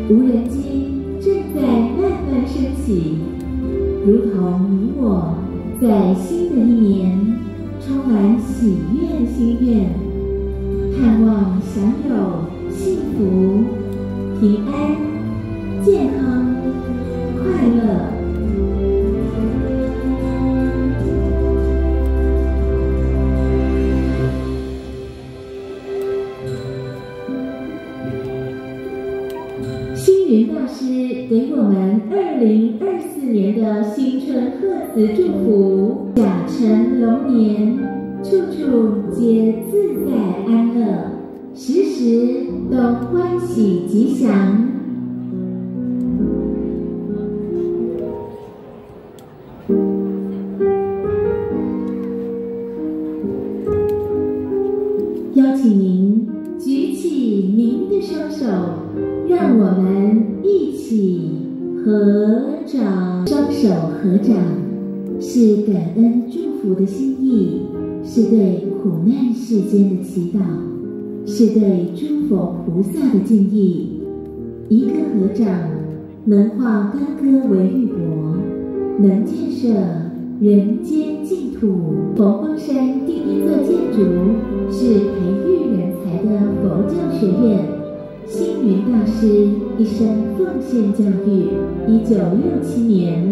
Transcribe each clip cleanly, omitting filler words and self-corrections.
无人机正在慢慢升起，如同你我在新的一年充满喜悦的心愿，盼望享有幸福、平安、健康、快乐。星云大师给我们2024年的新春贺词祝福：甲辰龙年，处处皆自在安乐，时时都欢喜吉祥。邀请您举起您的双手，让我们一起合掌。双手合掌是感恩祝福的心意，是对苦难世间的祈祷，是对诸佛菩萨的敬意。一个合掌能化干戈为玉帛，能建设人间净土。佛光山第一座建筑是培育人才的佛教学院。星云大师一生奉献教育，1967年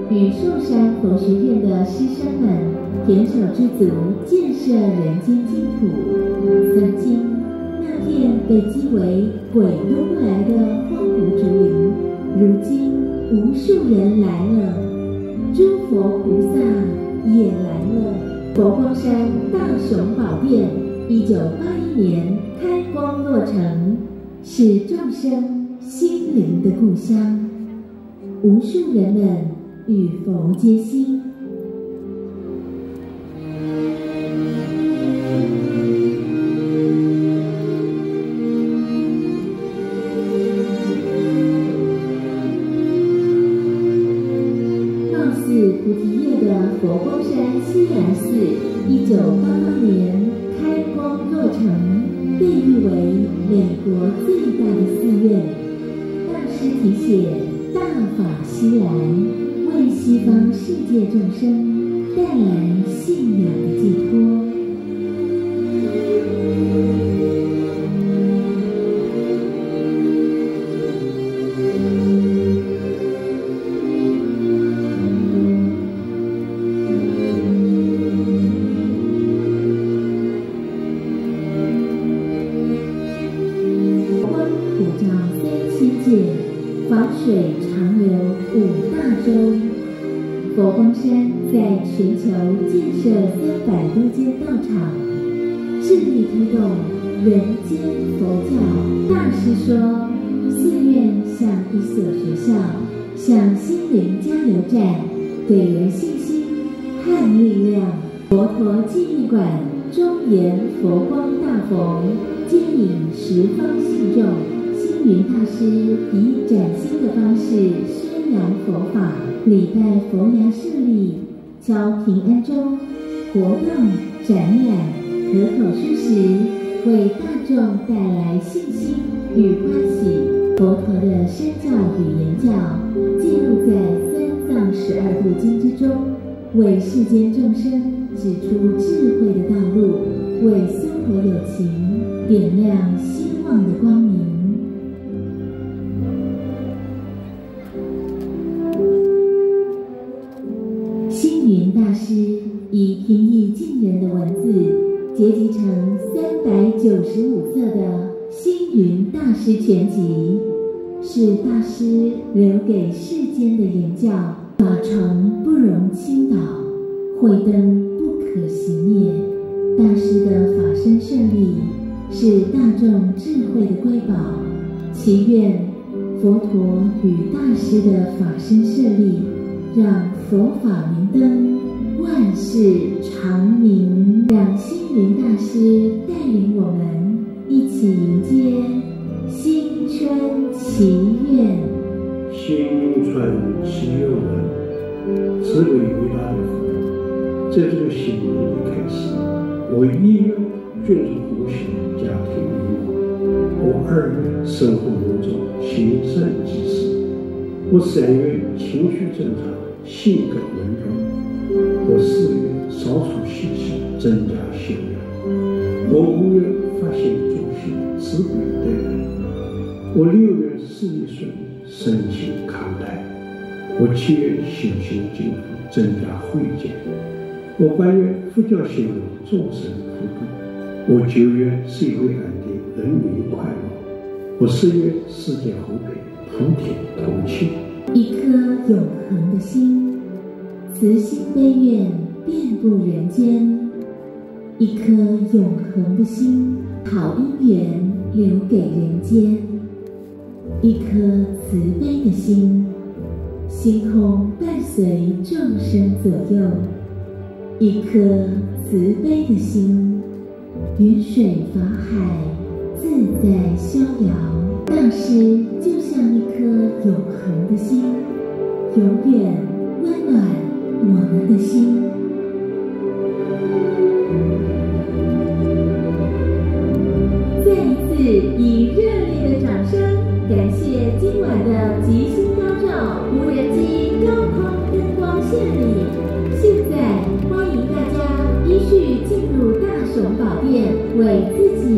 与寿山佛学院的师生们胼手知足，建设人间净土。曾经那片被讥为鬼都不来的荒芜竹林，如今无数人来了，诸佛菩萨也来了。佛光山大雄宝殿1981年开光落成，是众生心灵的故乡，无数人们与佛结心。貌似菩提叶的佛光山西兰寺，1988年开光落成，被誉为美国最大的寺院。大师题写大法西来，为西方世界众生带来信仰的寄托。佛光山在全球建设300多间道场，致力推动人间佛教。大师说，寺院像一所学校，像心灵加油站，给人信心和力量。佛陀纪念馆庄严佛光大佛，接引十方信众。星云大师以崭新的方式宣扬佛法，礼拜佛牙舍利，教平安钟，活动、展览、河口书食，为大众带来信心与欢喜。佛陀的身教与言教记录在三藏12部经之中，为世间众生指出智慧的道路，为娑婆有情点亮希望的光明。星云大师以平易近人的文字结集成395册的《星云大师全集》，是大师留给世间的言教。法床不容倾倒，慧灯不可熄灭。大师的法身舍利是大众智慧的瑰宝，祈愿佛陀与大师的法身舍利，让佛法明灯，万世长明。让星云大师带领我们一起迎接新春祈愿。新春祈愿文，这位伟大的佛，在这个新年的开始，我1月眷属佛系家庭与我2月生活有种行善济世，我3月情绪正常，性格温柔，我4月少处习气，增加信仰，我5月发现中心，自古待人，我6月事业顺利，身心康泰，我7月修行进步，增加慧见，我8月佛教兴隆，众生普渡，我9月社会安定，人民快乐，我10月世界和平，普天同庆。一颗永恒的心，慈心悲愿遍布人间。一颗永恒的心，好因缘留给人间。一颗慈悲的心，星空伴随众生左右。一颗慈悲的心，云水法海自在逍遥。大师就像一颗永恒的心，永远温暖我们的心。再一次以热烈的掌声，感谢今晚的吉星高照无人机高空灯光献礼。现在欢迎大家依序进入大雄宝殿，为自己